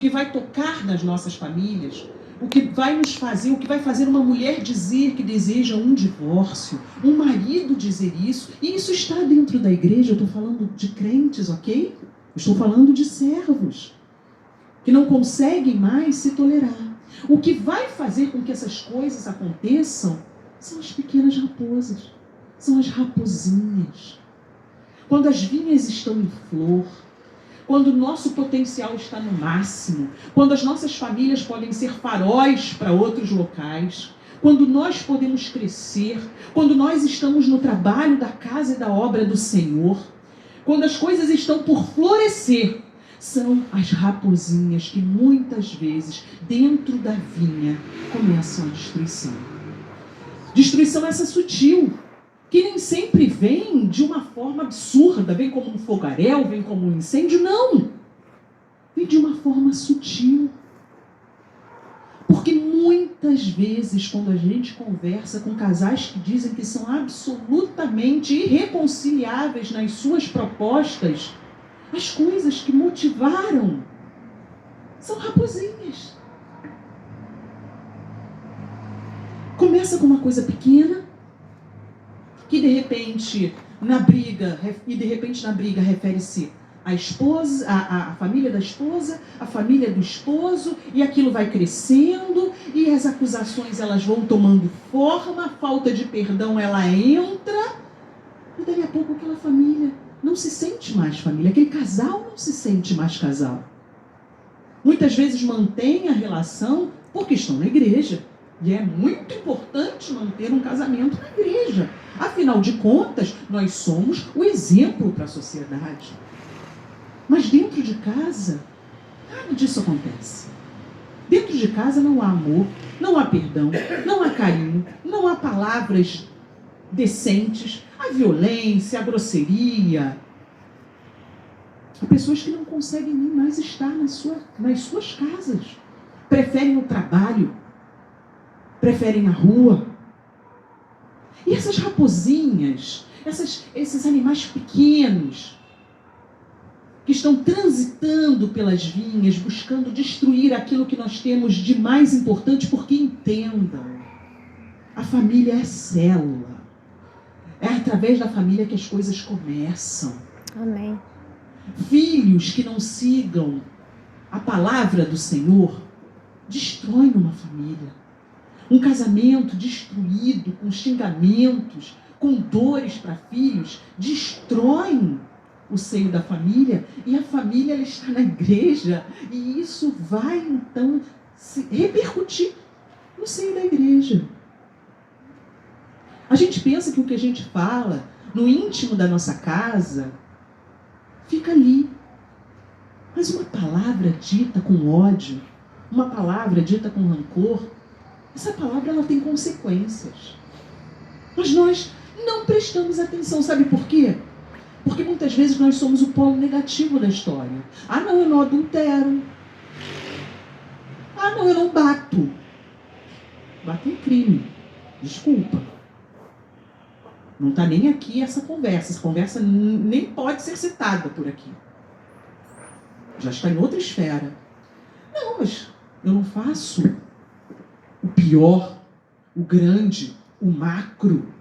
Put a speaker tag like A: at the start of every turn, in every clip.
A: que vai tocar nas nossas famílias, o que vai nos fazer, o que vai fazer uma mulher dizer que deseja um divórcio, um marido dizer isso, e isso está dentro da igreja. Eu estou falando de crentes, ok? Eu estou falando de servos que não conseguem mais se tolerar. O que vai fazer com que essas coisas aconteçam são as pequenas raposas, são as raposinhas. Quando as vinhas estão em flor, quando o nosso potencial está no máximo, quando as nossas famílias podem ser faróis para outros locais, quando nós podemos crescer, quando nós estamos no trabalho da casa e da obra do Senhor, quando as coisas estão por florescer, são as raposinhas que muitas vezes, dentro da vinha, começam a destruição. Destruição essa sutil, que nem sempre vem de uma forma absurda, vem como um fogaréu, vem como um incêndio, não. Vem de uma forma sutil. Porque muitas vezes, quando a gente conversa com casais que dizem que são absolutamente irreconciliáveis nas suas propostas, as coisas que motivaram são raposinhas. Começa com uma coisa pequena, que de repente na briga refere-se à esposa, à família da esposa, à família do esposo, e aquilo vai crescendo, e as acusações elas vão tomando forma, a falta de perdão ela entra, e daqui a pouco aquela família não se sente mais família, aquele casal não se sente mais casal. Muitas vezes mantém a relação porque estão na igreja. E é muito importante manter um casamento na igreja. Afinal de contas, nós somos o exemplo para a sociedade. Mas dentro de casa, nada disso acontece. Dentro de casa não há amor, não há perdão, não há carinho, não há palavras decentes, há violência, há grosseria. Há pessoas que não conseguem nem mais estar nas suas casas. Preferem o trabalho, preferem a rua. E essas raposinhas, esses animais pequenos, que estão transitando pelas vinhas, buscando destruir aquilo que nós temos de mais importante, porque entendam, a família é célula. É através da família que as coisas começam.
B: Amém.
A: Filhos que não sigam a palavra do Senhor destroem uma família. Um casamento destruído, com xingamentos, com dores para filhos, destroem o seio da família, e a família ela está na igreja, e isso vai então se repercutir no seio da igreja. A gente pensa que o que a gente fala no íntimo da nossa casa fica ali. Mas uma palavra dita com ódio, uma palavra dita com rancor, essa palavra ela tem consequências. Mas nós não prestamos atenção. Sabe por quê? Porque muitas vezes nós somos o polo negativo da história. Ah, não, eu não adultero. Ah, não, eu não bato. Bater é crime. Desculpa. Não está nem aqui essa conversa. Essa conversa nem pode ser citada por aqui. Já está em outra esfera. Não, mas eu não faço o pior, o grande, o macro.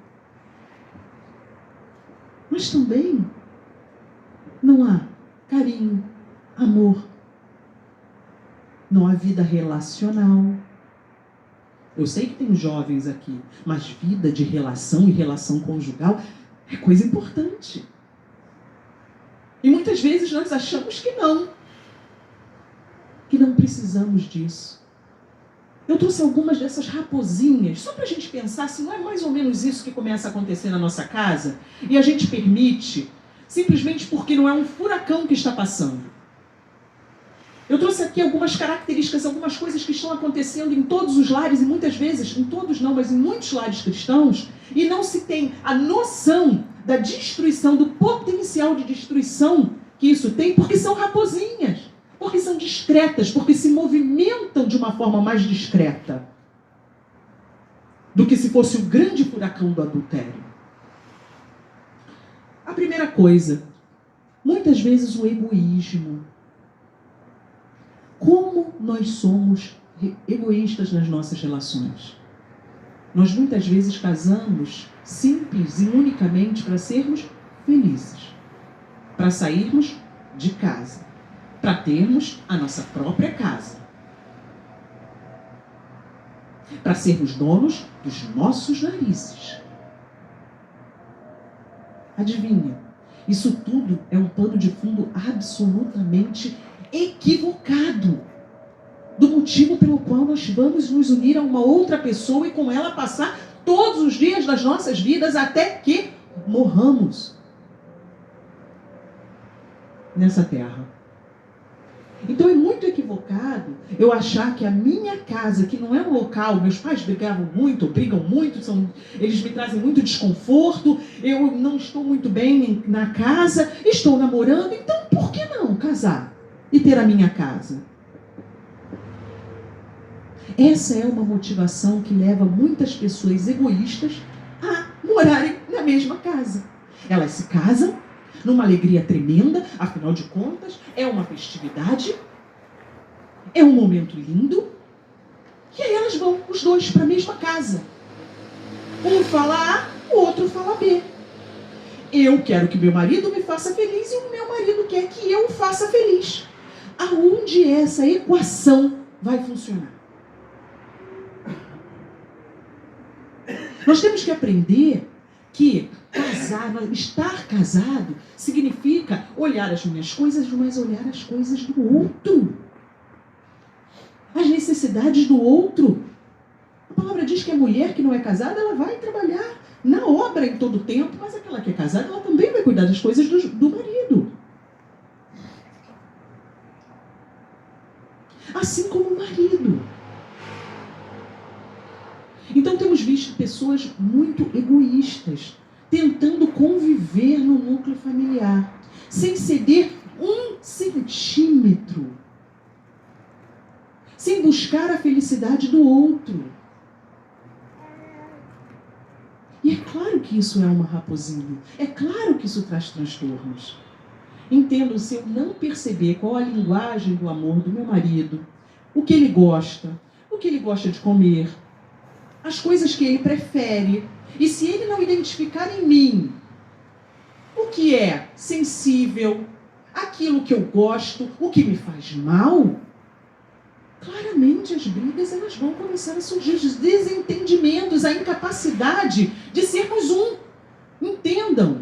A: Mas também não há carinho, amor. Não há vida relacional. Eu sei que tem jovens aqui, mas vida de relação e relação conjugal é coisa importante. E muitas vezes nós achamos que não precisamos disso. Eu trouxe algumas dessas raposinhas, só para a gente pensar se não é mais ou menos isso que começa a acontecer na nossa casa, e a gente permite, simplesmente porque não é um furacão que está passando. Eu trouxe aqui algumas características, algumas coisas que estão acontecendo em todos os lares, e muitas vezes, em todos não, mas em muitos lares cristãos, e não se tem a noção da destruição, do potencial de destruição que isso tem, porque são raposinhas. Porque são discretas, porque se movimentam de uma forma mais discreta do que se fosse o grande furacão do adultério. A primeira coisa, muitas vezes o egoísmo. Como nós somos egoístas nas nossas relações. Nós muitas vezes casamos simples e unicamente para sermos felizes, para sairmos de casa, para termos a nossa própria casa, para sermos donos dos nossos narizes. Adivinha? Isso tudo é um pano de fundo absolutamente equivocado do motivo pelo qual nós vamos nos unir a uma outra pessoa e com ela passar todos os dias das nossas vidas até que morramos nessa terra. Então é muito equivocado eu achar que a minha casa, que não é um local, meus pais brigavam muito, brigam muito, eles me trazem muito desconforto, eu não estou muito bem na casa, estou namorando, então por que não casar e ter a minha casa? Essa é uma motivação que leva muitas pessoas egoístas a morarem na mesma casa. Elas se casam numa alegria tremenda, afinal de contas, é uma festividade, é um momento lindo, e aí elas vão, os dois, para a mesma casa. Um fala A, o outro fala B. Eu quero que meu marido me faça feliz e o meu marido quer que eu o faça feliz. Aonde essa equação vai funcionar? Nós temos que aprender que estar casado significa olhar as minhas coisas, mas olhar as coisas do outro. As necessidades do outro. A palavra diz que a mulher que não é casada, ela vai trabalhar na obra em todo o tempo, mas aquela que é casada, ela também vai cuidar das coisas do marido. Assim como o marido. Então temos visto pessoas muito egoístas, tentando conviver no núcleo familiar, sem ceder 1 centímetro, sem buscar a felicidade do outro. E é claro que isso é uma raposinha, é claro que isso traz transtornos. Entendo, se eu não perceber qual a linguagem do amor do meu marido, o que ele gosta de comer, as coisas que ele prefere, e se ele não identificar em mim o que é sensível, aquilo que eu gosto, o que me faz mal, claramente as brigas elas vão começar a surgir, os desentendimentos, a incapacidade de sermos um. Entendam,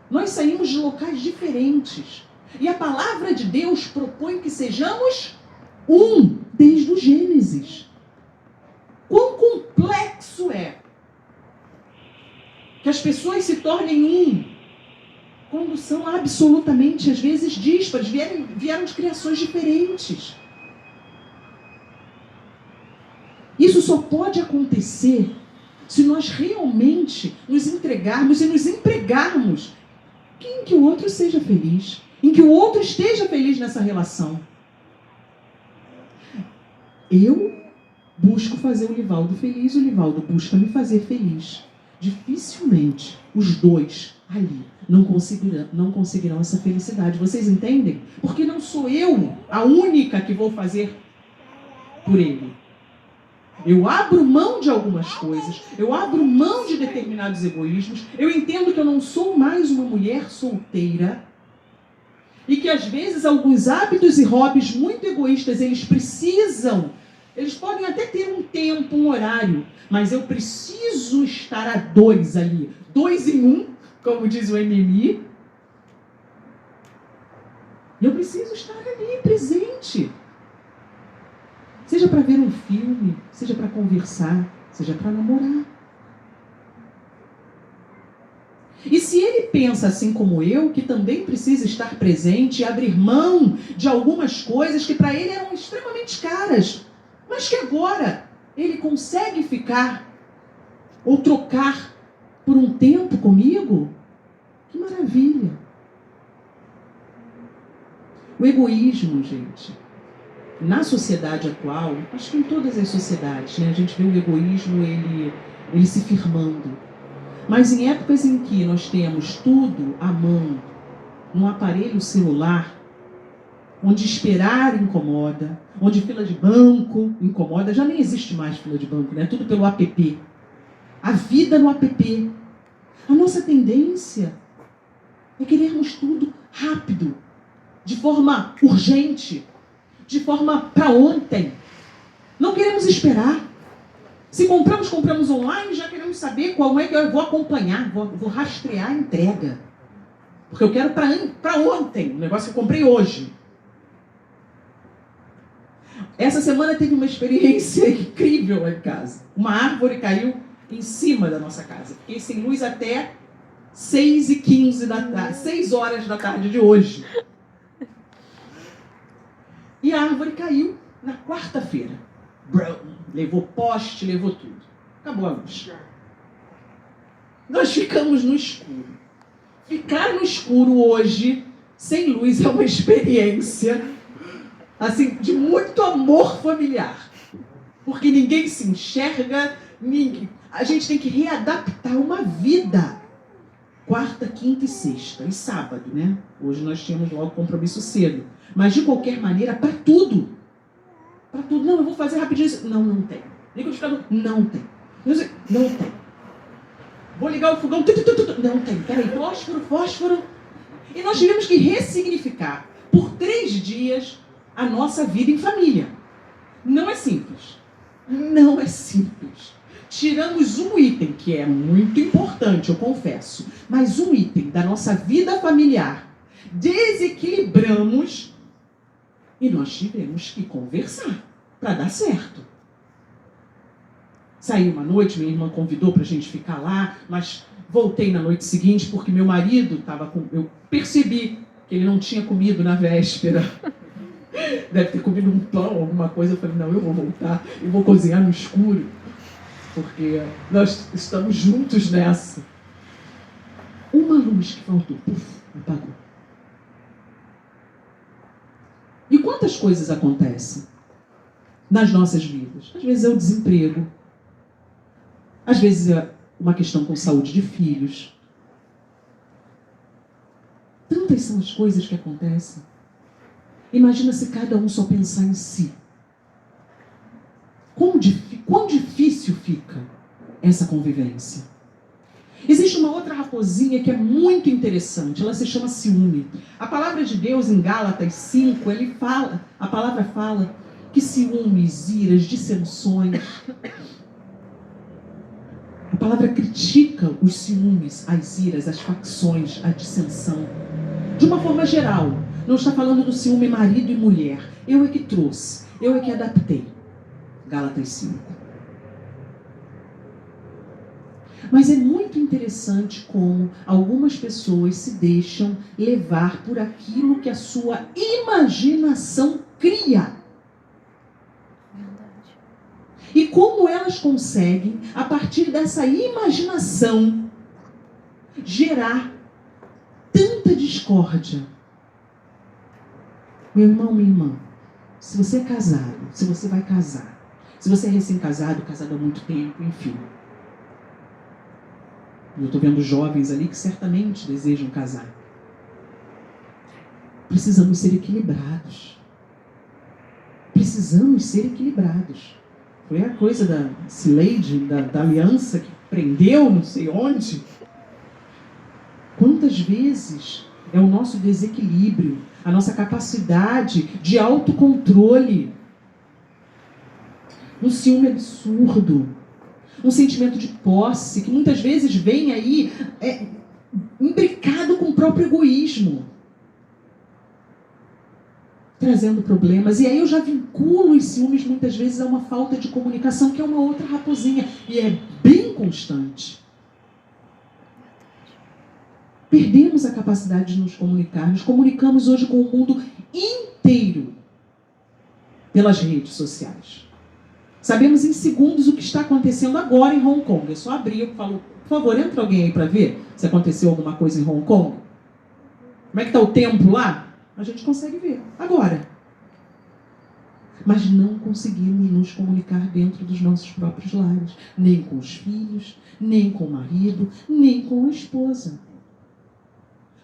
A: nós saímos de locais diferentes, e a palavra de Deus propõe que sejamos um, desde o Gênesis. Quão complexo é que as pessoas se tornem um, quando são absolutamente, às vezes, díspares, vieram de criações diferentes. Isso só pode acontecer se nós realmente nos entregarmos e nos empregarmos em que o outro seja feliz, em que o outro esteja feliz nessa relação. Eu busco fazer o Livaldo feliz, o Livaldo busca me fazer feliz. Dificilmente os dois ali não conseguirão essa felicidade. Vocês entendem? Porque não sou eu a única que vou fazer por ele. Eu abro mão de algumas coisas, eu abro mão de determinados egoísmos, eu entendo que eu não sou mais uma mulher solteira e que às vezes alguns hábitos e hobbies muito egoístas, eles podem até ter um tempo, um horário, mas eu preciso estar a 2 ali, 2 em 1, como diz o MMI. Eu preciso estar ali, presente. Seja para ver um filme, seja para conversar, seja para namorar. E se ele pensa assim como eu, que também precisa estar presente e abrir mão de algumas coisas que para ele eram extremamente caras, mas que agora ele consegue ficar ou trocar por um tempo comigo, que maravilha. O egoísmo, gente, na sociedade atual, acho que em todas as sociedades, né, a gente vê o egoísmo ele se firmando. Mas em épocas em que nós temos tudo à mão, num aparelho celular, onde esperar incomoda, onde fila de banco incomoda. Já nem existe mais fila de banco, né? Tudo pelo app. A vida no app. A nossa tendência é querermos tudo rápido, de forma urgente, de forma para ontem. Não queremos esperar. Se compramos online, já queremos saber qual é que eu vou acompanhar, vou rastrear a entrega. Porque eu quero para ontem, o negócio que eu comprei hoje. Essa semana teve uma experiência incrível lá em casa. Uma árvore caiu em cima da nossa casa. Fiquei sem luz até 6h15 da tarde, 6 horas da tarde de hoje. E a árvore caiu na quarta-feira. Levou poste, levou tudo. Acabou a luz. Nós ficamos no escuro. Ficar no escuro hoje, sem luz, é uma experiência assim, de muito amor familiar. Porque ninguém se enxerga, a gente tem que readaptar uma vida. Quarta, quinta e sexta. E sábado, né? Hoje nós tínhamos logo compromisso cedo. Mas de qualquer maneira, para tudo. Para tudo. Não, eu vou fazer rapidinho isso. Não, não tem. Liquidificador? Não tem. Não tem. Vou ligar o fogão? Não tem. Peraí, fósforo. E nós tivemos que ressignificar por 3 dias a nossa vida em família. Não é simples. Não é simples. Tiramos um item que é muito importante, eu confesso, mas um item da nossa vida familiar. Desequilibramos e nós tivemos que conversar para dar certo. Saí uma noite, minha irmã convidou para a gente ficar lá, mas voltei na noite seguinte porque meu marido estava com... Eu percebi que ele não tinha comido na véspera. Deve ter comido um pão, alguma coisa. Eu falei, não, eu vou voltar e vou cozinhar no escuro. Porque nós estamos juntos nessa. Uma luz que faltou, apagou. E quantas coisas acontecem nas nossas vidas? Às vezes é o desemprego. Às vezes é uma questão com saúde de filhos. Tantas são as coisas que acontecem. Imagina se cada um só pensar em si. Quão difícil fica essa convivência. Existe uma outra raposinha que é muito interessante. Ela se chama ciúme. A palavra de Deus em Gálatas 5, a palavra fala que ciúmes, iras, dissensões. A palavra critica os ciúmes, as iras, as facções, a dissensão. De uma forma geral. Não está falando do ciúme marido e mulher. Eu é que trouxe. Eu é que adaptei. Gálatas 5. Mas é muito interessante como algumas pessoas se deixam levar por aquilo que a sua imaginação cria. Verdade. E como elas conseguem, a partir dessa imaginação, gerar tanta discórdia. Meu irmão, minha irmã, se você é casado, se você vai casar, se você é recém-casado, casado há muito tempo, enfim. Eu estou vendo jovens ali que certamente desejam casar. Precisamos ser equilibrados. Precisamos ser equilibrados. Foi a coisa da Cileide, da aliança que prendeu não sei onde. Quantas vezes é o nosso desequilíbrio, a nossa capacidade de autocontrole, um ciúme absurdo, um sentimento de posse, que muitas vezes vem aí imbricado com o próprio egoísmo, trazendo problemas. E aí eu já vinculo os ciúmes muitas vezes a uma falta de comunicação, que é uma outra raposinha, e é bem constante. Perdemos a capacidade de nos comunicar. Nos comunicamos hoje com o mundo inteiro pelas redes sociais. Sabemos em segundos o que está acontecendo agora em Hong Kong. Eu só abri e falo, por favor, entra alguém aí para ver se aconteceu alguma coisa em Hong Kong. Como é que está o tempo lá? A gente consegue ver agora. Mas não conseguimos nos comunicar dentro dos nossos próprios lares. Nem com os filhos, nem com o marido, nem com a esposa.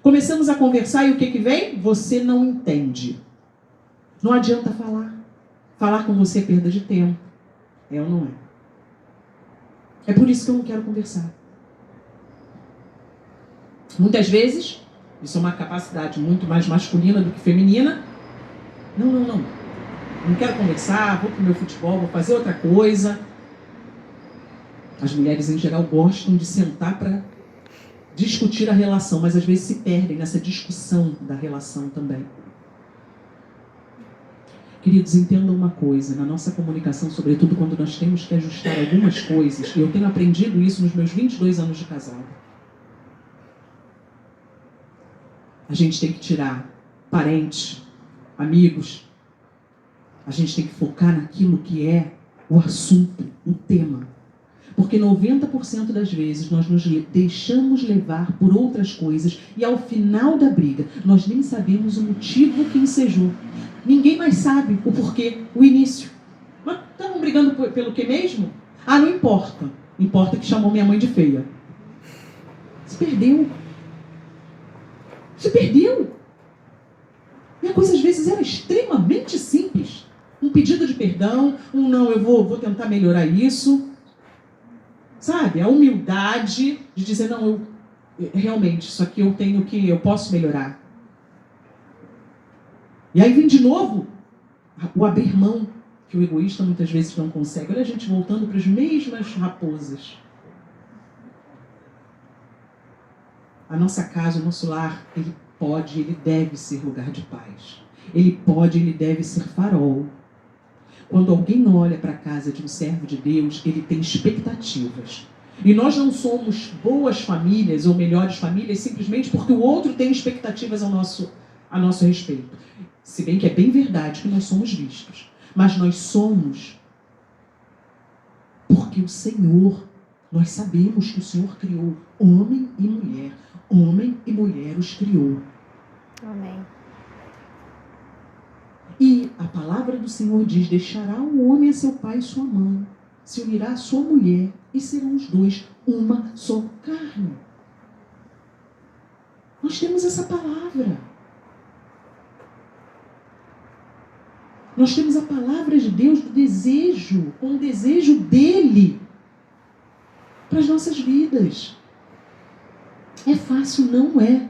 A: Começamos a conversar e o que vem? Você não entende. Não adianta falar. Falar com você é perda de tempo. É ou não é? É por isso que eu não quero conversar. Muitas vezes, isso é uma capacidade muito mais masculina do que feminina. Não. Não quero conversar, vou pro meu futebol, vou fazer outra coisa. As mulheres, em geral, gostam de sentar para discutir a relação, mas às vezes se perdem nessa discussão da relação também. Queridos, entendam uma coisa, na nossa comunicação, sobretudo quando nós temos que ajustar algumas coisas, e eu tenho aprendido isso nos meus 22 anos de casado. A gente tem que tirar parentes, amigos, a gente tem que focar naquilo que é o assunto, o tema. Porque 90% das vezes nós nos deixamos levar por outras coisas e ao final da briga nós nem sabemos o motivo que ensejou. Ninguém mais sabe o porquê, o início. Mas estavam brigando pelo que mesmo? Ah, não importa. Importa que chamou minha mãe de feia. Se perdeu. Se perdeu. E a coisa às vezes era extremamente simples. Um pedido de perdão, não, eu vou tentar melhorar isso. Sabe? A humildade de dizer, não, realmente, isso aqui eu posso melhorar. E aí vem de novo o abrir mão, que o egoísta muitas vezes não consegue. Olha a gente voltando para as mesmas raposas. A nossa casa, o nosso lar, ele deve ser lugar de paz. Ele deve ser farol. Quando alguém olha para a casa de um servo de Deus, ele tem expectativas. E nós não somos boas famílias ou melhores famílias simplesmente porque o outro tem expectativas a nosso respeito. Se bem que é bem verdade que nós somos vistos. Mas nós somos porque o Senhor, nós sabemos que o Senhor criou homem e mulher. Homem e mulher os criou.
B: Amém.
A: E a palavra do Senhor diz, deixará o homem a seu pai e sua mãe, se unirá a sua mulher, e serão os dois uma só carne. Nós temos essa palavra. Nós temos a palavra de Deus do desejo, com o desejo dele para as nossas vidas. É fácil? Não é.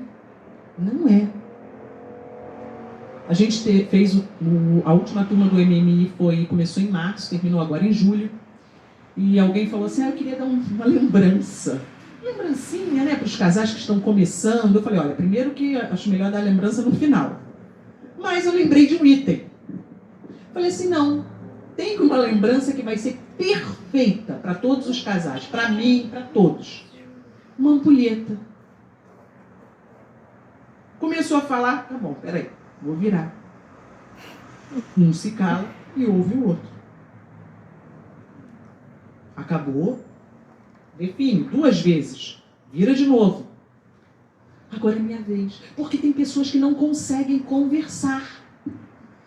A: Não é. A gente fez a última turma do MMI, começou em março, terminou agora em julho. E alguém falou assim, eu queria dar uma lembrança. Lembrancinha, né, para os casais que estão começando. Eu falei, olha, primeiro que acho melhor dar a lembrança no final. Mas eu lembrei de um item. Falei assim, não, tem uma lembrança que vai ser perfeita para todos os casais, para mim, para todos. Uma ampulheta. Começou a falar, tá bom, peraí. Vou virar. Um se cala e ouve o outro. Acabou. Define 2 vezes. Vira de novo. Agora é minha vez. Porque tem pessoas que não conseguem conversar.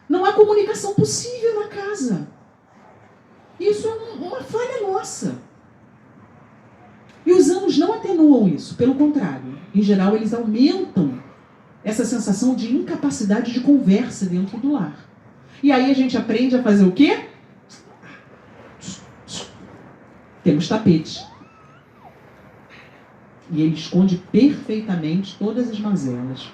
A: Não há comunicação possível na casa. Isso é uma falha nossa. E os anos não atenuam isso. Pelo contrário. Em geral, eles aumentam essa sensação de incapacidade de conversa dentro do lar. E aí a gente aprende a fazer o quê? Temos tapete. E ele esconde perfeitamente todas as mazelas.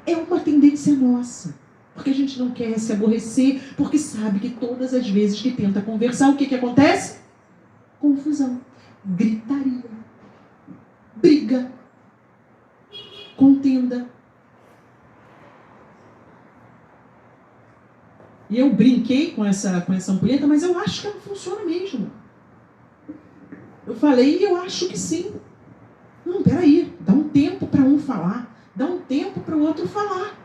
A: É uma tendência nossa. Porque a gente não quer se aborrecer, porque sabe que todas as vezes que tenta conversar, o que acontece? Confusão, gritaria, briga, contenda. E eu brinquei com essa ampulheta, mas eu acho que ela funciona mesmo. Eu falei e eu acho que sim. Não, peraí, dá um tempo para um falar, dá um tempo para o outro falar.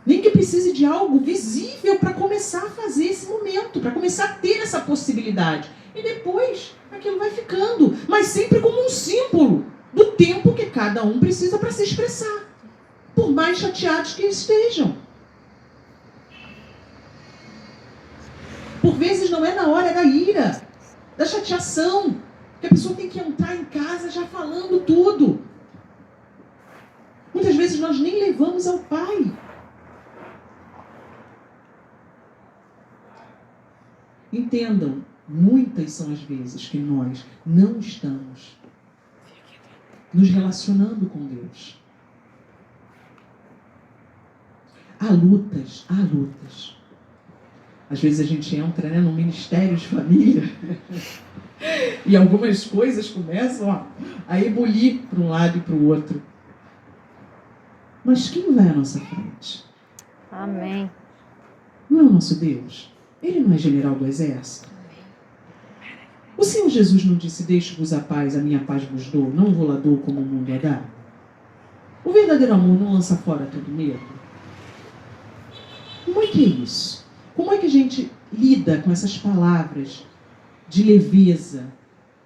A: Nem que precise de algo visível para começar a fazer esse momento, para começar a ter essa possibilidade. E depois aquilo vai ficando, mas sempre como um símbolo do tempo que cada um precisa para se expressar, por mais chateados que estejam. Por vezes não é na hora da ira, da chateação, que a pessoa tem que entrar em casa já falando tudo. Muitas vezes nós nem levamos ao pai. Entendam, muitas são as vezes que nós não estamos nos relacionando com Deus. Há lutas, há lutas. Às vezes a gente entra, né, no ministério de família e algumas coisas começam a ebulir para um lado e para o outro. Mas quem vai à nossa frente?
B: Amém.
A: Não é o nosso Deus? Ele não é general do exército? O Senhor Jesus não disse: deixo-vos a paz, a minha paz vos dou, não vou lá dou como o mundo a dá? O verdadeiro amor não lança fora todo medo? Como é que é isso? Como é que a gente lida com essas palavras de leveza,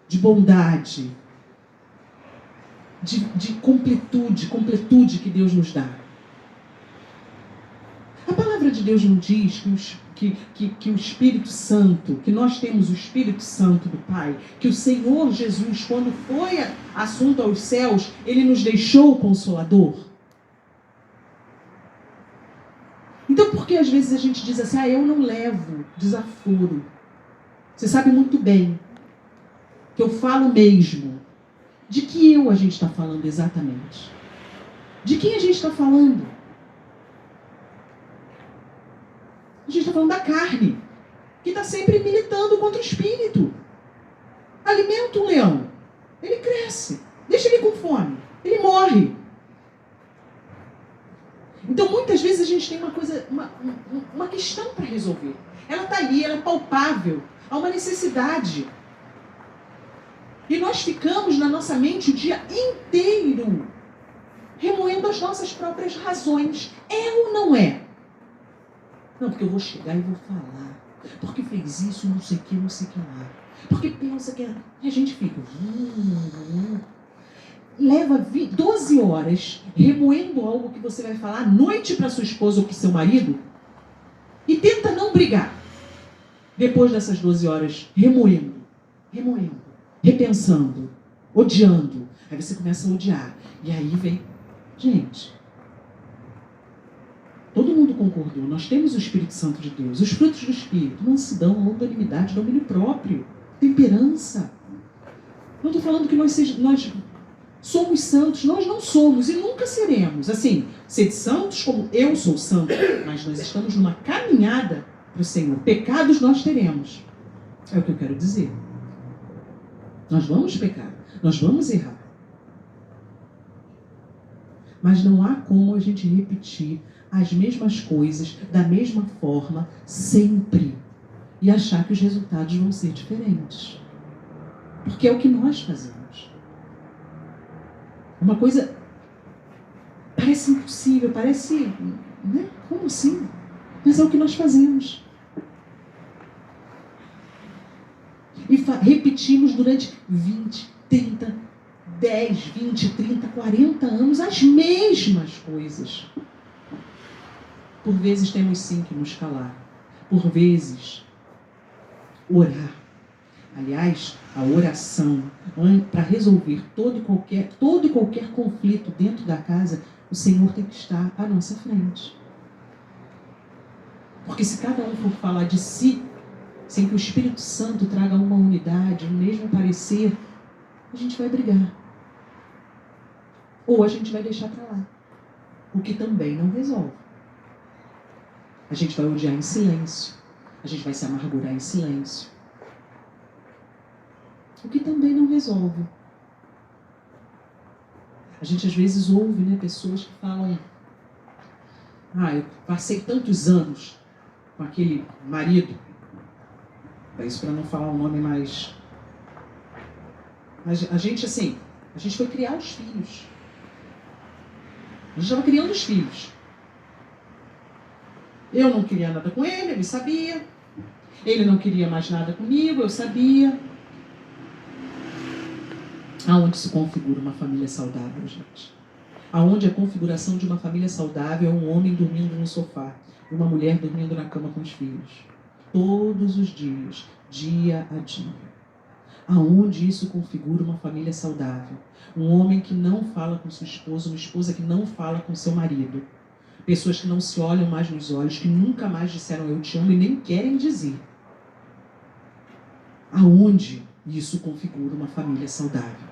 A: de bondade, de completude que Deus nos dá? A palavra de Deus não diz que o Espírito Santo, que nós temos o Espírito Santo do Pai, que o Senhor Jesus, quando foi assunto aos céus, Ele nos deixou o Consolador? Então, por que às vezes a gente diz assim: eu não levo desaforo? Você sabe muito bem que eu falo mesmo. De que a gente está falando exatamente? De quem a gente está falando? A gente está falando da carne, que está sempre militando contra o espírito. Alimenta um leão, ele cresce. Deixa ele com fome, ele morre. Então, muitas vezes a gente tem uma questão para resolver. Ela está ali, ela é palpável. Há uma necessidade. E nós ficamos na nossa mente o dia inteiro remoendo as nossas próprias razões. É ou não é? Não, porque eu vou chegar e vou falar. Porque fez isso, não sei o que lá. Porque pensa que... E a gente fica... Leva 12 horas remoendo algo que você vai falar à noite para sua esposa ou para o seu marido e tenta não brigar. Depois dessas 12 horas, remoendo, repensando, odiando. Aí você começa a odiar. E aí vem... Gente, todo mundo concordou. Nós temos o Espírito Santo de Deus. Os frutos do Espírito: mansidão, longanimidade, domínio próprio, temperança. Não estou falando que nós somos santos. Nós não somos e nunca seremos. Assim, ser santos como eu sou santo. Mas nós estamos numa caminhada para o Senhor. Pecados nós teremos. É o que eu quero dizer. Nós vamos pecar. Nós vamos errar. Mas não há como a gente repetir as mesmas coisas da mesma forma sempre e achar que os resultados vão ser diferentes. Porque é o que nós fazemos. Uma coisa parece impossível, parece... Né? Como assim? Mas é o que nós fazemos. E repetimos durante 20, 30, 10, 20, 30, 40 anos as mesmas coisas. Por vezes temos sim que nos calar. Por vezes, orar. Aliás, a oração, para resolver todo e qualquer conflito dentro da casa, o Senhor tem que estar à nossa frente. Porque se cada um for falar de si, sem que o Espírito Santo traga uma unidade, um mesmo parecer, a gente vai brigar. Ou a gente vai deixar para lá. O que também não resolve. A gente vai odiar em silêncio. A gente vai se amargurar em silêncio. O que também não resolve. A gente às vezes ouve, né, pessoas que falam: eu passei tantos anos com aquele marido. É isso, para não falar um nome mais... Mas a gente, assim, a gente foi criar os filhos. A gente estava criando os filhos. Eu não queria nada com ele sabia. Ele não queria mais nada comigo, eu sabia. Aonde se configura uma família saudável, gente? Aonde a configuração de uma família saudável é um homem dormindo no sofá e uma mulher dormindo na cama com os filhos. Todos os dias, dia a dia. Aonde isso configura uma família saudável? Um homem que não fala com sua esposa, uma esposa que não fala com seu marido. Pessoas que não se olham mais nos olhos, que nunca mais disseram eu te amo e nem querem dizer. aonde isso configura uma família saudável.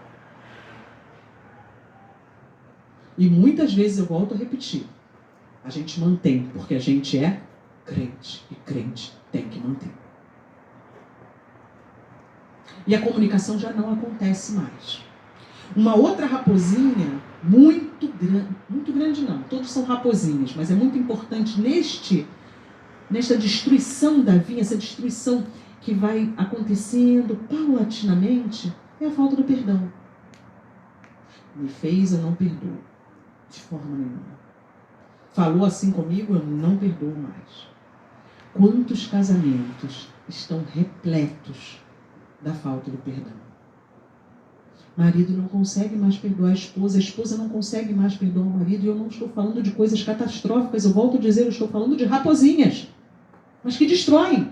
A: E muitas vezes, eu volto a repetir, a gente mantém, porque a gente é crente, e crente tem que manter. E a comunicação já não acontece mais. Uma outra raposinha, muito grande não, todos são raposinhas, mas é muito importante nesta destruição da vinha, essa destruição que vai acontecendo paulatinamente, é a falta do perdão. Me fez, eu não perdoo, de forma nenhuma. Falou assim comigo, eu não perdoo mais. Quantos casamentos estão repletos da falta do perdão? Marido não consegue mais perdoar a esposa não consegue mais perdoar o marido, e eu não estou falando de coisas catastróficas, eu volto a dizer, eu estou falando de raposinhas, mas que destroem.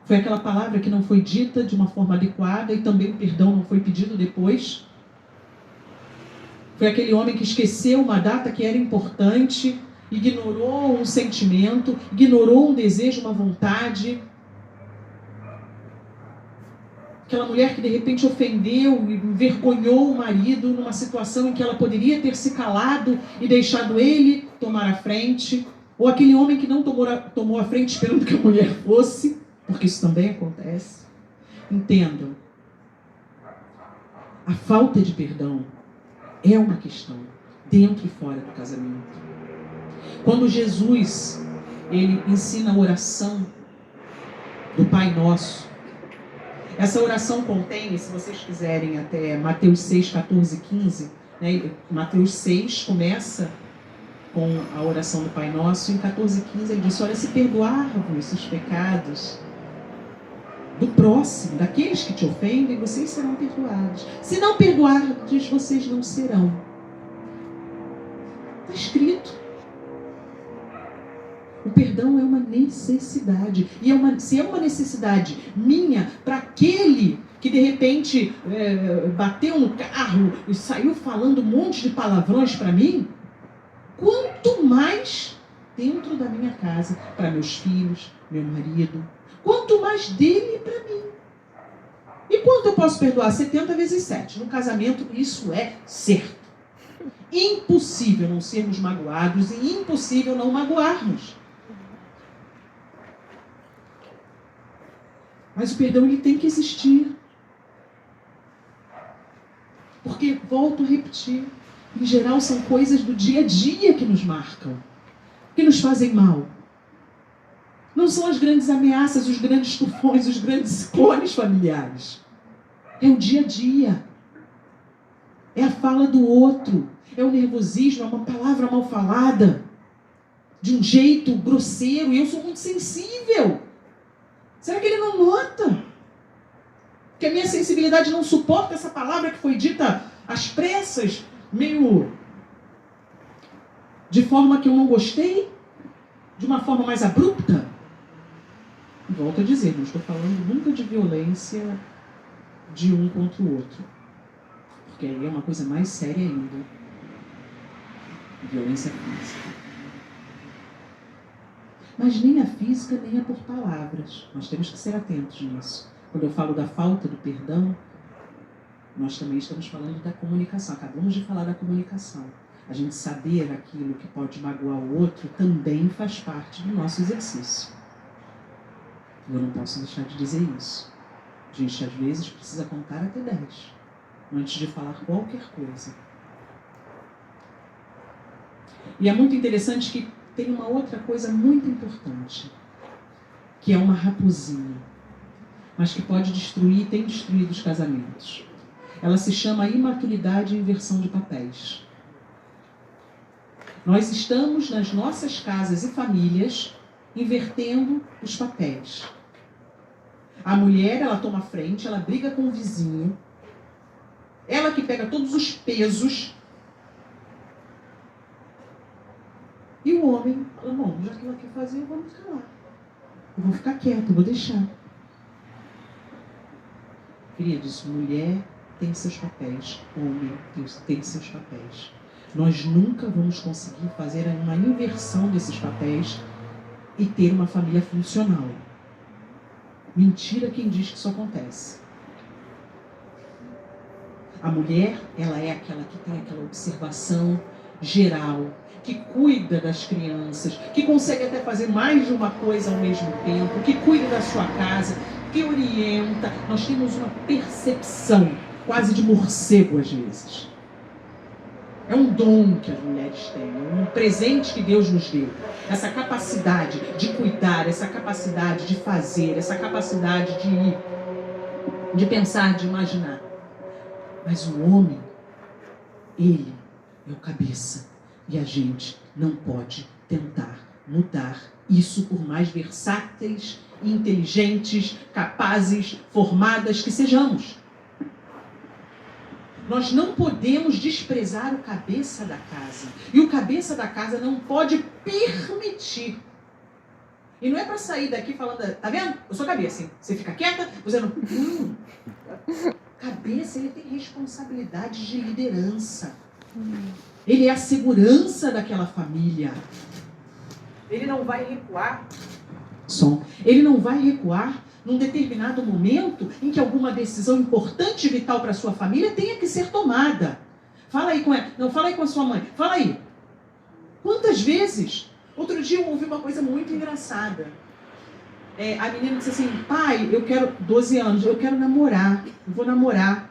A: Foi aquela palavra que não foi dita de uma forma adequada, e também o perdão não foi pedido depois. Foi aquele homem que esqueceu uma data que era importante, ignorou um sentimento, ignorou um desejo, uma vontade. Aquela mulher que de repente ofendeu e envergonhou o marido numa situação em que ela poderia ter se calado e deixado ele tomar a frente. Ou aquele homem que não tomou a frente esperando que a mulher fosse, porque isso também acontece. Entendam, a falta de perdão é uma questão dentro e fora do casamento. Quando Jesus ele ensina a oração do Pai Nosso, essa oração contém, se vocês quiserem, até Mateus 6, 14 e 15, né? Mateus 6 começa com a oração do Pai Nosso, e em 14 e 15 ele diz: olha, se perdoar-vos os pecados do próximo, daqueles que te ofendem, vocês serão perdoados. Se não perdoardes, vocês não serão. Está escrito. O perdão é uma necessidade. E se é uma necessidade minha, para aquele que de repente bateu no carro e saiu falando um monte de palavrões para mim, quanto mais dentro da minha casa, para meus filhos, meu marido, quanto mais dele para mim. E quanto eu posso perdoar? 70 vezes 7. No casamento, isso é certo. Impossível não sermos magoados e impossível não magoarmos. Mas o perdão ele tem que existir. Porque, volto a repetir, em geral são coisas do dia a dia que nos marcam, que nos fazem mal. Não são as grandes ameaças, os grandes tufões, os grandes ciclones familiares. É o dia a dia. É a fala do outro. É o nervosismo, é uma palavra mal falada, de um jeito grosseiro, e eu sou muito sensível. Será que ele não nota? Que a minha sensibilidade não suporta essa palavra que foi dita às pressas, meio de forma que eu não gostei, de uma forma mais abrupta? Volto a dizer, não estou falando nunca de violência de um contra o outro, porque aí é uma coisa mais séria ainda. Violência física. Mas nem a física, nem a por palavras. Nós temos que ser atentos nisso. Quando eu falo da falta do perdão, nós também estamos falando da comunicação. Acabamos de falar da comunicação. A gente saber aquilo que pode magoar o outro também faz parte do nosso exercício. Eu não posso deixar de dizer isso. A gente, às vezes, precisa contar até 10 antes de falar qualquer coisa. E é muito interessante que tem uma outra coisa muito importante, que é uma raposinha, mas que pode destruir, tem destruído os casamentos. Ela se chama imaturidade e inversão de papéis. Nós estamos nas nossas casas e famílias invertendo os papéis. A mulher, ela toma frente, ela briga com o vizinho, ela que pega todos os pesos. E o homem fala, bom, já que ela quer fazer, eu vou me calar. Eu vou ficar quieto, eu vou deixar. Queridos, mulher tem seus papéis, homem tem seus papéis. Nós nunca vamos conseguir fazer uma inversão desses papéis e ter uma família funcional. Mentira quem diz que isso acontece. A mulher, ela é aquela que tem aquela observação geral, que cuida das crianças, que consegue até fazer mais de uma coisa ao mesmo tempo, que cuida da sua casa, que orienta. Nós temos uma percepção quase de morcego às vezes. É um dom que as mulheres têm, é um presente que Deus nos deu. Essa capacidade de cuidar, essa capacidade de fazer, essa capacidade de pensar, de imaginar. Mas o homem, ele é o cabeça. E a gente não pode tentar mudar isso, por mais versáteis, inteligentes, capazes, formadas que sejamos. Nós não podemos desprezar o cabeça da casa. E o cabeça da casa não pode permitir. E não é para sair daqui falando, tá vendo? Eu sou cabeça, hein? Você fica quieta, você não... Cabeça, ele tem responsabilidade de liderança. Ele é a segurança daquela família. Ele não vai recuar. Ele não vai recuar num determinado momento em que alguma decisão importante e vital para a sua família tenha que ser tomada. Fala aí com ela. Não, fala aí com a sua mãe. Fala aí. Quantas vezes? Outro dia eu ouvi uma coisa muito engraçada. A menina disse assim, pai, eu quero 12 anos, eu quero namorar, eu vou namorar.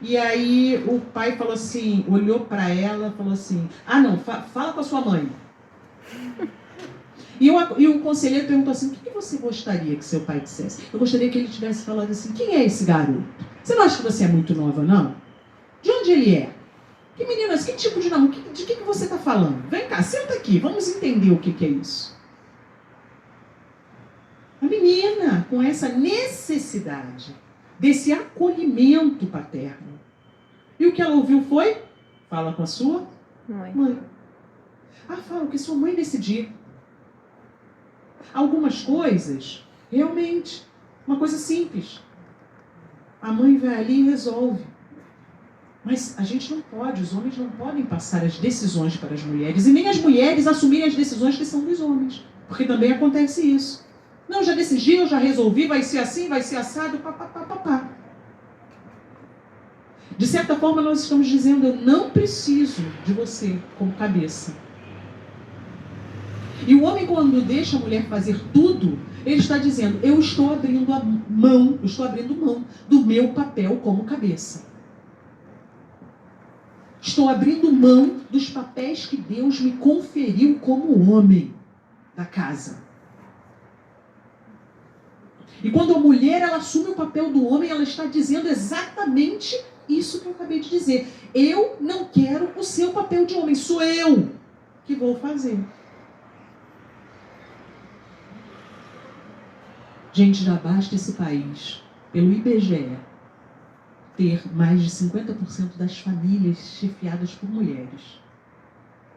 A: E aí o pai falou assim, olhou para ela e falou assim, não, fala com a sua mãe. E o conselheiro perguntou assim, o que você gostaria que seu pai dissesse? Eu gostaria que ele tivesse falado assim, quem é esse garoto? Você não acha que você é muito nova, não? De onde ele é? Que menina, que tipo de namoro? De que você está falando? Vem cá, senta aqui, vamos entender o que é isso. A menina com essa necessidade desse acolhimento paterno. E o que ela ouviu foi, fala com a sua mãe. Fala o que sua mãe decidir. Algumas coisas, realmente, uma coisa simples. A mãe vai ali e resolve. Mas a gente não pode, os homens não podem passar as decisões para as mulheres. E nem as mulheres assumirem as decisões que são dos homens. Porque também acontece isso. Não, já decidi, eu já resolvi, vai ser assim, vai ser assado, papapá. De certa forma, nós estamos dizendo, eu não preciso de você como cabeça. E o homem, quando deixa a mulher fazer tudo, ele está dizendo, eu estou abrindo mão do meu papel como cabeça. Estou abrindo mão dos papéis que Deus me conferiu como homem da casa. E quando a mulher ela assume o papel do homem, ela está dizendo exatamente isso que eu acabei de dizer. Eu não quero o seu papel de homem, sou eu que vou fazer. Gente, já basta esse país, pelo IBGE, ter mais de 50% das famílias chefiadas por mulheres.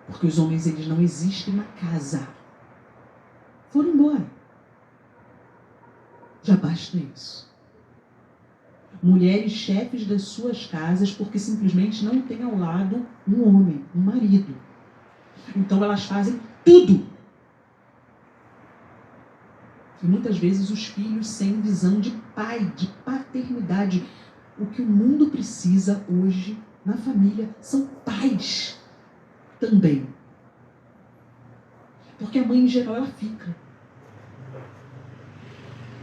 A: Porque os homens, eles não existem na casa. Foram embora. Já basta isso. Mulheres chefes das suas casas porque simplesmente não têm ao lado um homem, um marido. Então elas fazem tudo. E muitas vezes os filhos sem visão de pai, de paternidade. O que o mundo precisa hoje na família são pais também. Porque a mãe em geral ela fica.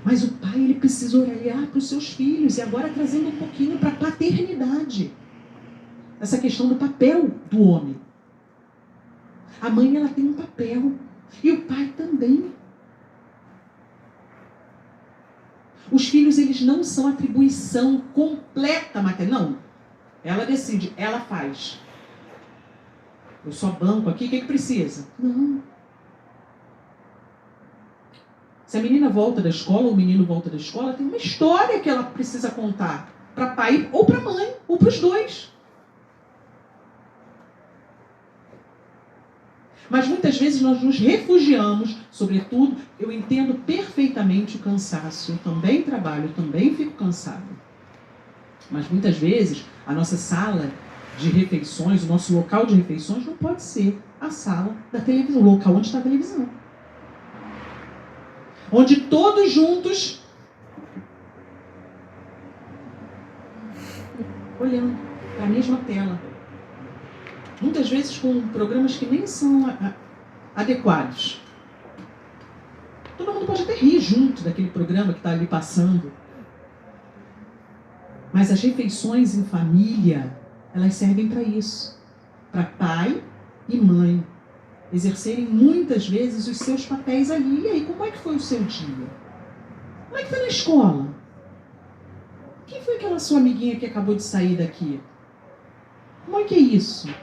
A: Mas o pai, ele precisa olhar para os seus filhos. E agora trazendo um pouquinho para a paternidade. Essa questão do papel do homem. A mãe, ela tem um papel. E o pai também. Os filhos, eles não são atribuição completa materna. Não. Ela decide, ela faz. Eu só banco aqui, o que precisa? Não. Se a menina volta da escola, ou o menino volta da escola, tem uma história que ela precisa contar para pai ou para mãe, ou para os dois. Mas muitas vezes nós nos refugiamos, sobretudo, eu entendo perfeitamente o cansaço. Eu também trabalho, eu também fico cansado. Mas muitas vezes a nossa sala de refeições, o nosso local de refeições não pode ser a sala da televisão, o local onde está a televisão. Onde todos juntos olhando para a mesma tela. Muitas vezes com programas que nem são adequados. Todo mundo pode até rir junto daquele programa que está ali passando. Mas as refeições em família, elas servem para isso. Para pai e mãe exercerem muitas vezes os seus papéis ali. E aí, como é que foi o seu dia? Como é que foi na escola? Quem foi aquela sua amiguinha que acabou de sair daqui? Como é que é isso?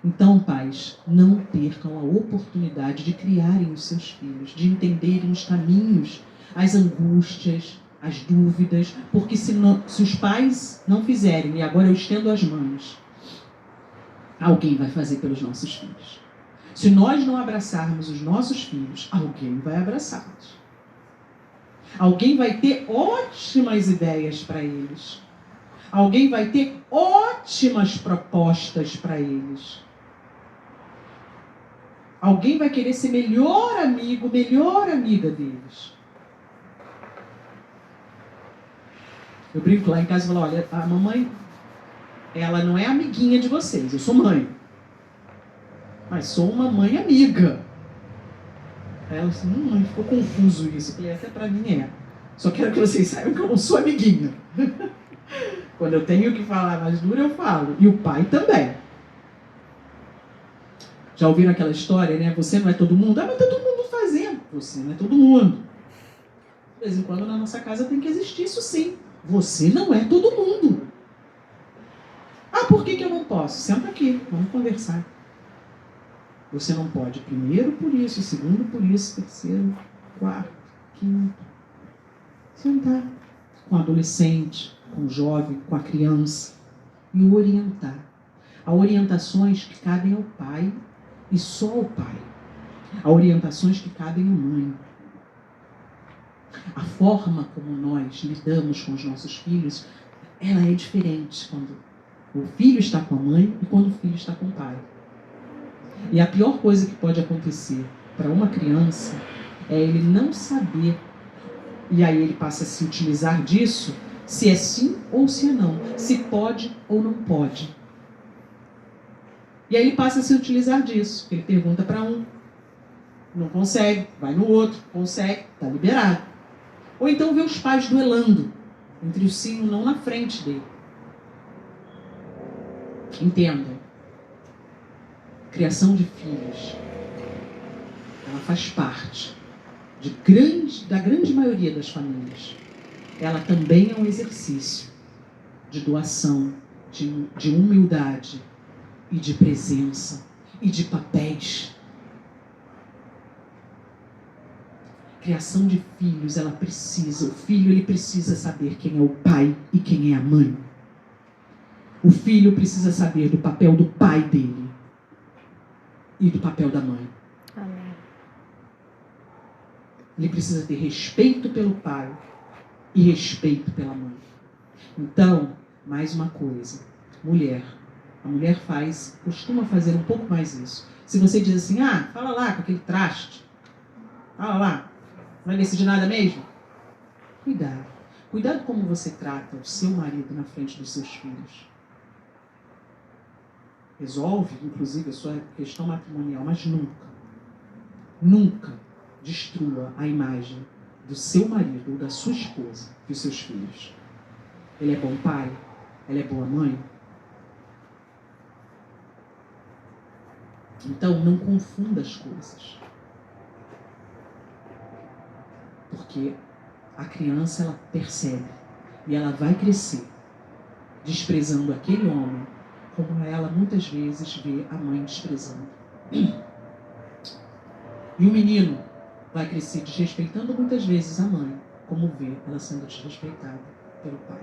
A: Então, pais, não percam a oportunidade de criarem os seus filhos, de entenderem os caminhos, as angústias, as dúvidas, porque se os pais não fizerem, e agora eu estendo as mãos, alguém vai fazer pelos nossos filhos. Se nós não abraçarmos os nossos filhos, alguém vai abraçá-los. Alguém vai ter ótimas ideias para eles. Alguém vai ter ótimas propostas para eles. Alguém vai querer ser melhor amigo, melhor amiga deles. Eu brinco lá em casa e falo, olha, a mamãe, ela não é amiguinha de vocês, eu sou mãe. Mas sou uma mãe amiga. Aí ela disse, mãe, ficou confuso isso. Eu falei, até pra mim é. Só quero que vocês saibam que eu não sou amiguinha. Quando eu tenho que falar mais duro, eu falo. E o pai também. Já ouviram aquela história, né? Você não é todo mundo? Ah, mas tá todo mundo fazendo. Você não é todo mundo. De vez em quando na nossa casa tem que existir isso sim. Você não é todo mundo. Ah, por que eu não posso? Senta aqui, vamos conversar. Você não pode. Primeiro por isso, segundo por isso, terceiro, quarto, quinto. Sentar com o adolescente, com o jovem, com a criança e o orientar. Há orientações que cabem ao pai e só ao pai. Há orientações que cabem à mãe. A forma como nós lidamos com os nossos filhos, ela é diferente quando o filho está com a mãe e quando o filho está com o pai. E a pior coisa que pode acontecer para uma criança é ele não saber, e aí ele passa a se utilizar disso, se é sim ou se é não, se pode ou não pode. E aí ele passa a se utilizar disso. Ele pergunta para um, não consegue, vai no outro, consegue, está liberado. Ou então vê os pais duelando entre o sim e o não na frente dele. Entendam. Criação de filhos, ela faz parte da grande maioria das famílias. Ela também é um exercício de doação, de humildade e de presença e de papéis. Criação de filhos, o filho ele precisa saber quem é o pai e quem é a mãe. O filho precisa saber do papel do pai dele e do papel da mãe.
B: Amém.
A: Ele precisa ter respeito pelo pai e respeito pela mãe. Então, mais uma coisa. A mulher costuma fazer um pouco mais isso. Se você diz assim, fala lá com aquele traste. Fala lá. Não vai decidir nada mesmo? Cuidado. Cuidado como você trata o seu marido na frente dos seus filhos. Resolve, inclusive, a sua questão matrimonial, mas nunca destrua a imagem do seu marido ou da sua esposa e dos seus filhos. Ele é bom pai? Ela é boa mãe? Então, não confunda as coisas. Porque a criança, ela percebe e ela vai crescer desprezando aquele homem como ela muitas vezes vê a mãe desprezando. E o menino vai crescer desrespeitando muitas vezes a mãe, como vê ela sendo desrespeitada pelo pai.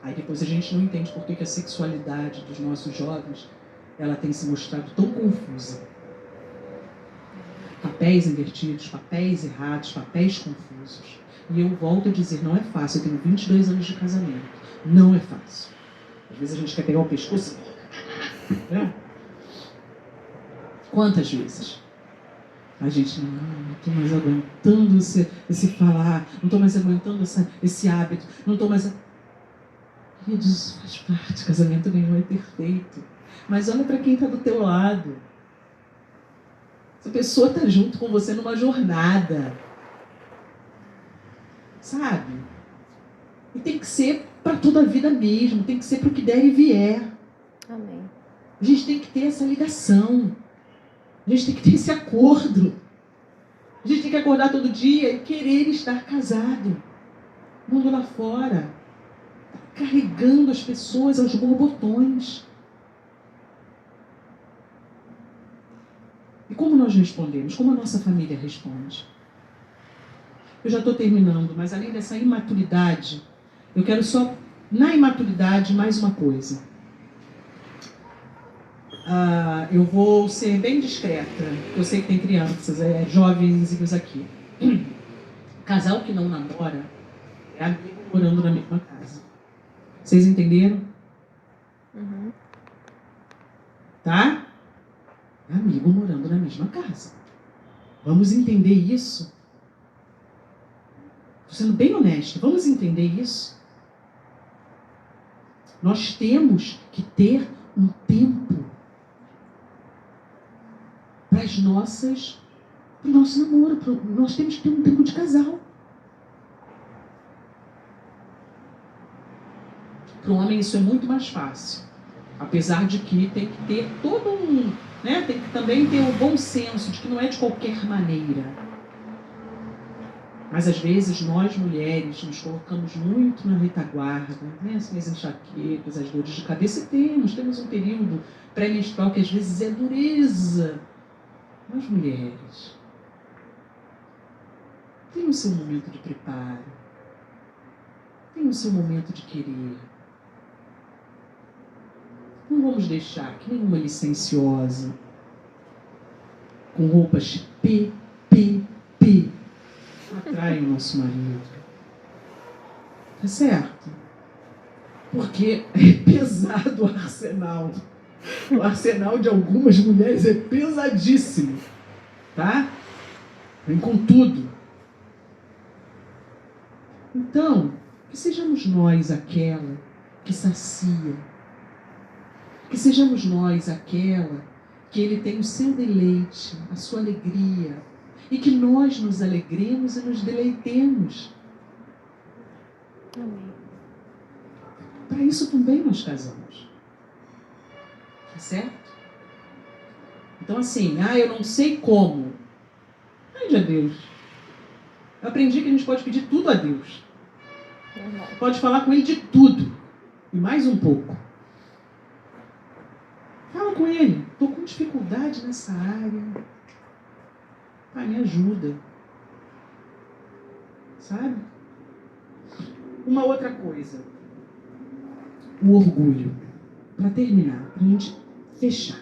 A: Aí depois a gente não entende por que a sexualidade dos nossos jovens ela tem se mostrado tão confusa. Papéis invertidos, papéis errados, papéis confusos. E eu volto a dizer, não é fácil. Eu tenho 22 anos de casamento. Não é fácil. Às vezes a gente quer pegar o pescoço. Né? Quantas vezes? A gente não estou mais aguentando esse falar, não estou mais aguentando esse hábito, não estou mais... Queridos, faz parte, casamento nenhum é perfeito. Mas olha para quem está do teu lado. Essa pessoa está junto com você numa jornada. Sabe? E tem que ser para toda a vida mesmo, tem que ser para o que der e vier.
B: Amém.
A: A gente tem que ter essa ligação. A gente tem que ter esse acordo. A gente tem que acordar todo dia e querer estar casado. O mundo lá fora carregando as pessoas aos borbotões. E como nós respondemos? Como a nossa família responde? Eu já estou terminando, mas além dessa imaturidade, eu quero só, na imaturidade, mais uma coisa. Eu vou ser bem discreta. Eu sei que tem crianças, jovens aqui. Casal que não namora é amigo morando na mesma casa. Vocês entenderam?
B: Uhum.
A: Tá? É amigo morando na mesma casa. Vamos entender isso. Estou sendo bem honesta. Vamos entender isso. Nós temos que ter um tempo para o nosso namoro. Nós temos que ter um tempo de casal. Para o homem isso é muito mais fácil. Apesar de que tem que ter todo um... Né, tem que também ter o bom senso de que não é de qualquer maneira. Mas às vezes nós mulheres nos colocamos muito na retaguarda, né? As enxaquecas, as dores de cabeça, temos um período pré-menstrual que às vezes é dureza. Mas mulheres, tem o seu momento de preparo, tem o seu momento de querer. Não vamos deixar que nenhuma licenciosa, com roupas PPP, atrai o nosso marido. Tá certo? Porque é pesado o arsenal. O arsenal de algumas mulheres é pesadíssimo. Tá? Vem com tudo. Então, que sejamos nós aquela que sacia. Que sejamos nós aquela que ele tem o seu deleite, a sua alegria. E que nós nos alegremos e nos deleitemos.
B: Amém.
A: Para isso também nós casamos. Tá certo? Então assim, eu não sei como. Pede a Deus. Eu aprendi que a gente pode pedir tudo a Deus.
B: Verdade.
A: Pode falar com Ele de tudo. E mais um pouco. Fala com Ele. Estou com dificuldade nessa área. Pai, me ajuda. Sabe? Uma outra coisa. O orgulho. Para terminar, para a gente fechar.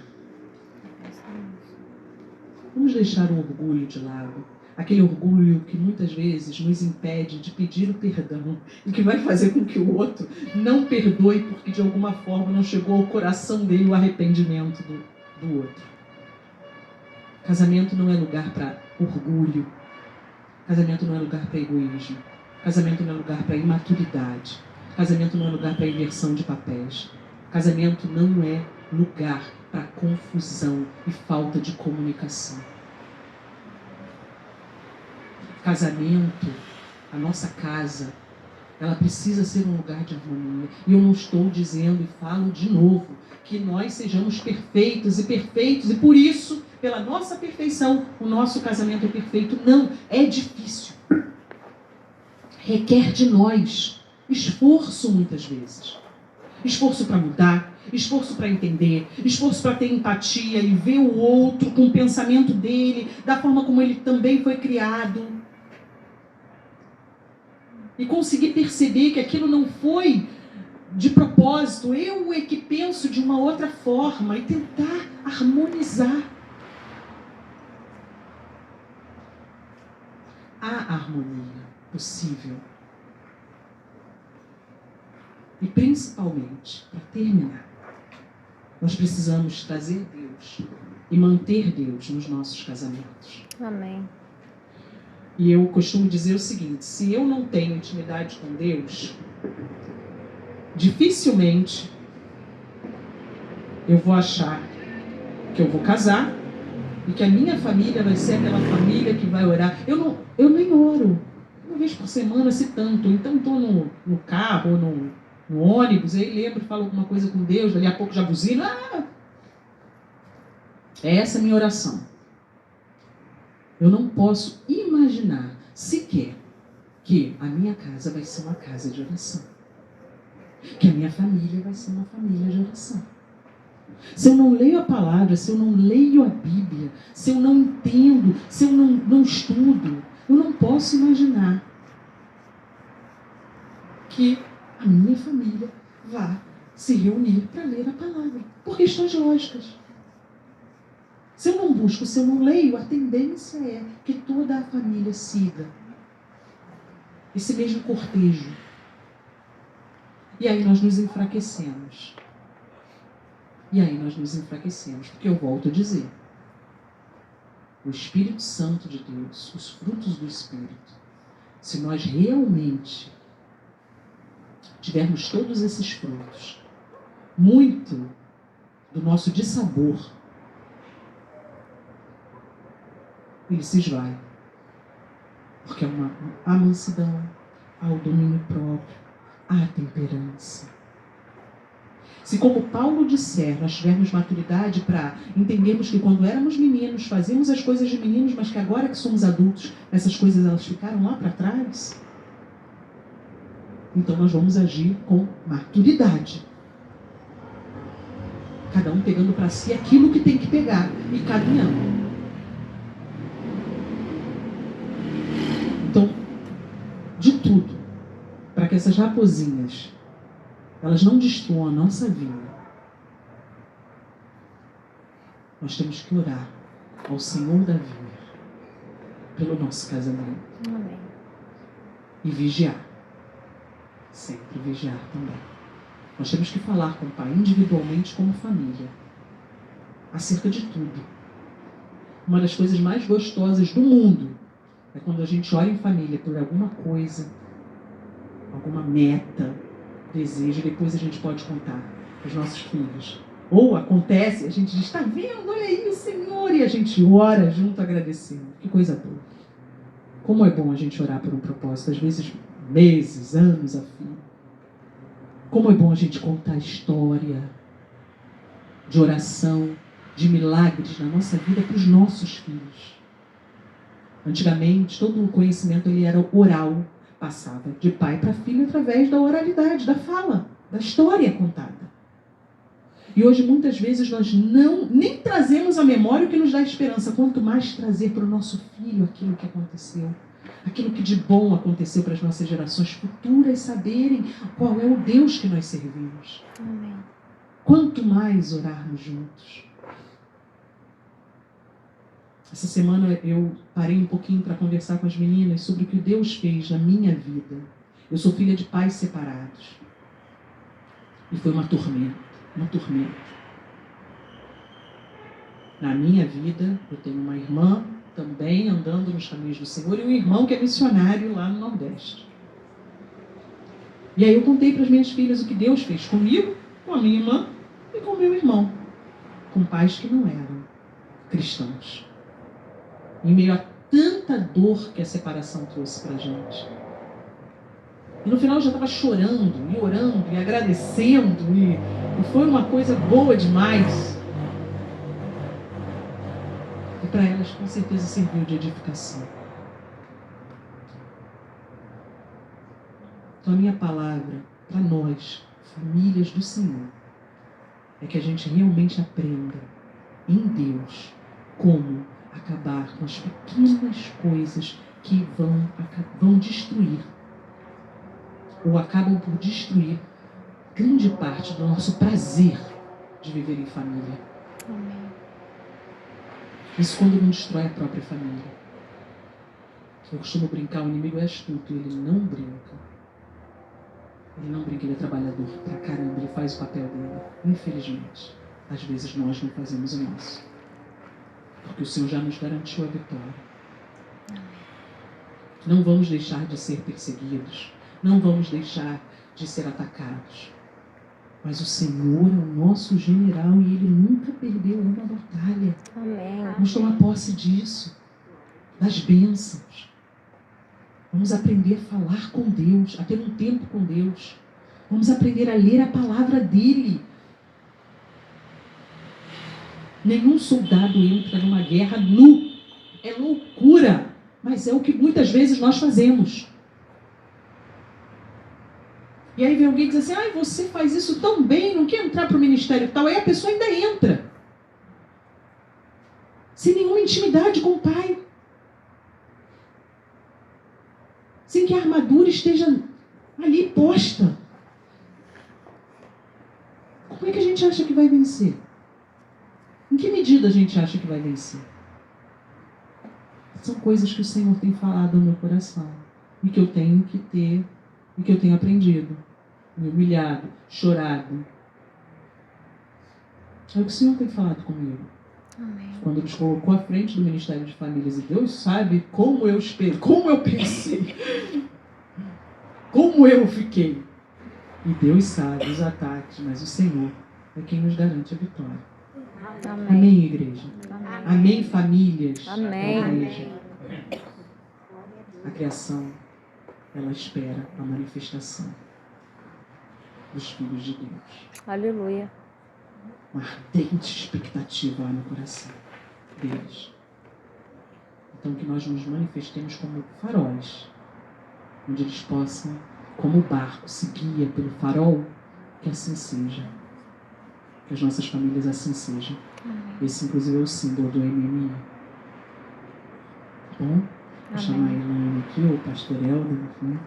A: Vamos deixar o orgulho de lado. Aquele orgulho que muitas vezes nos impede de pedir o perdão e que vai fazer com que o outro não perdoe porque de alguma forma não chegou ao coração dele o arrependimento do outro. Casamento não é lugar para orgulho. Casamento não é lugar para egoísmo. Casamento não é lugar para imaturidade. Casamento não é lugar para inversão de papéis. Casamento não é lugar para confusão e falta de comunicação. Casamento, a nossa casa, ela precisa ser um lugar de harmonia. E eu não estou dizendo, e falo de novo, que nós sejamos perfeitos e por isso, pela nossa perfeição, o nosso casamento é perfeito. Não, é difícil. Requer de nós esforço muitas vezes. Esforço para mudar, esforço para entender, esforço para ter empatia e ver o outro com o pensamento dele, da forma como ele também foi criado. E conseguir perceber que aquilo não foi de propósito, eu é que penso de uma outra forma e tentar harmonizar. Há harmonia possível. E principalmente, para terminar, nós precisamos trazer Deus e manter Deus nos nossos casamentos.
B: Amém.
A: E eu costumo dizer o seguinte: se eu não tenho intimidade com Deus, dificilmente eu vou achar que eu vou casar e que a minha família vai ser aquela família que vai orar. Eu nem oro uma vez por semana, se tanto. Então estou no carro ou no ônibus, aí lembro, falo alguma coisa com Deus, dali a pouco já buzino. É essa a minha oração. Eu não posso imaginar sequer que a minha casa vai ser uma casa de oração. Que a minha família vai ser uma família de oração. Se eu não leio a palavra, se eu não leio a Bíblia, se eu não entendo, se eu não estudo, eu não posso imaginar que a minha família vá se reunir para ler a palavra. Por questões lógicas. Se eu não busco, se eu não leio, a tendência é que toda a família siga esse mesmo cortejo. E aí nós nos enfraquecemos. Porque eu volto a dizer, o Espírito Santo de Deus, os frutos do Espírito, se nós realmente tivermos todos esses frutos, muito do nosso dissabor, ele se esvai. Porque há mansidão, há o domínio próprio, há a temperança. Se, como Paulo disser, nós tivermos maturidade para entendermos que quando éramos meninos, fazíamos as coisas de meninos, mas que agora que somos adultos, essas coisas elas ficaram lá para trás, então nós vamos agir com maturidade. Cada um pegando para si aquilo que tem que pegar e caminhando. Então, de tudo, para que essas raposinhas elas não destruam a nossa vida, nós temos que orar ao Senhor da vida pelo nosso casamento.
B: Amém.
A: E vigiar. Sempre vigiar também. Nós temos que falar com o Pai individualmente como família acerca de tudo. Uma das coisas mais gostosas do mundo é quando a gente ora em família por alguma coisa, alguma meta, desejo, e depois a gente pode contar para os nossos filhos. Ou acontece, a gente diz, está vendo, olha aí o Senhor, e a gente ora junto agradecendo. Que coisa boa. Como é bom a gente orar por um propósito, às vezes meses, anos a fio. Como é bom a gente contar história de oração, de milagres na nossa vida para os nossos filhos. Antigamente, todo o conhecimento ele era oral, passava de pai para filho através da oralidade, da fala, da história contada. E hoje, muitas vezes, nós nem trazemos à memória o que nos dá esperança, quanto mais trazer para o nosso filho aquilo que aconteceu, aquilo que de bom aconteceu para as nossas gerações futuras saberem qual é o Deus que nós servimos.
B: Amém.
A: Quanto mais orarmos juntos. Essa semana eu parei um pouquinho para conversar com as meninas sobre o que Deus fez na minha vida. Eu sou filha de pais separados. E foi uma tormenta. Na minha vida, eu tenho uma irmã também andando nos caminhos do Senhor e um irmão que é missionário lá no Nordeste. E aí eu contei para as minhas filhas o que Deus fez comigo, com a minha irmã e com o meu irmão. Com pais que não eram cristãos. Em meio a tanta dor que a separação trouxe para a gente. E no final eu já estava chorando, e orando, e agradecendo, e foi uma coisa boa demais. E para elas com certeza serviu de edificação. Então a minha palavra para nós, famílias do Senhor, é que a gente realmente aprenda em Deus como acabar com as pequenas coisas que vão destruir ou acabam por destruir grande parte do nosso prazer de viver em família.
B: Amém.
A: Isso quando não destrói a própria família. Eu costumo brincar, o inimigo é astuto, ele não brinca. Ele é trabalhador pra caramba, ele faz o papel dele. Infelizmente, às vezes nós não fazemos o nosso. Porque o Senhor já nos garantiu a vitória. Não vamos deixar de ser perseguidos. Não vamos deixar de ser atacados. Mas o Senhor é o nosso general e Ele nunca perdeu uma batalha.
B: Amém.
A: Vamos tomar posse disso. Das bênçãos. Vamos aprender a falar com Deus, a ter um tempo com Deus. Vamos aprender a ler a palavra dEle. Nenhum soldado entra numa guerra nu. É loucura, mas é o que muitas vezes nós fazemos. E aí vem alguém e diz assim, você faz isso tão bem, não quer entrar para o ministério e tal. Aí a pessoa ainda entra. Sem nenhuma intimidade com o Pai. Sem que a armadura esteja ali posta. Como é que a gente acha que vai vencer? Em que medida a gente acha que vai vencer? São coisas que o Senhor tem falado no meu coração. E que eu tenho que ter, e que eu tenho aprendido. Me humilhado, chorado. É o que o Senhor tem falado comigo.
B: Amém.
A: Quando nos colocou à frente do Ministério de Famílias. E Deus sabe como eu esperei, como eu pensei. Como eu fiquei. E Deus sabe os ataques, mas o Senhor é quem nos garante a vitória.
B: Amém.
A: Amém, igreja?
B: Amém.
A: Amém, famílias?
B: Amém.
A: Da igreja. A criação, ela espera a manifestação dos filhos de Deus.
B: Aleluia.
A: Uma ardente expectativa há no coração deles. Então, que nós nos manifestemos como faróis, onde eles possam, como o barco se guia pelo farol, que assim seja. Que as nossas famílias assim sejam. Esse, inclusive, é o símbolo do MMI. Tá bom? Vou chamar a Elaine aqui, ou o pastor Helder, enfim.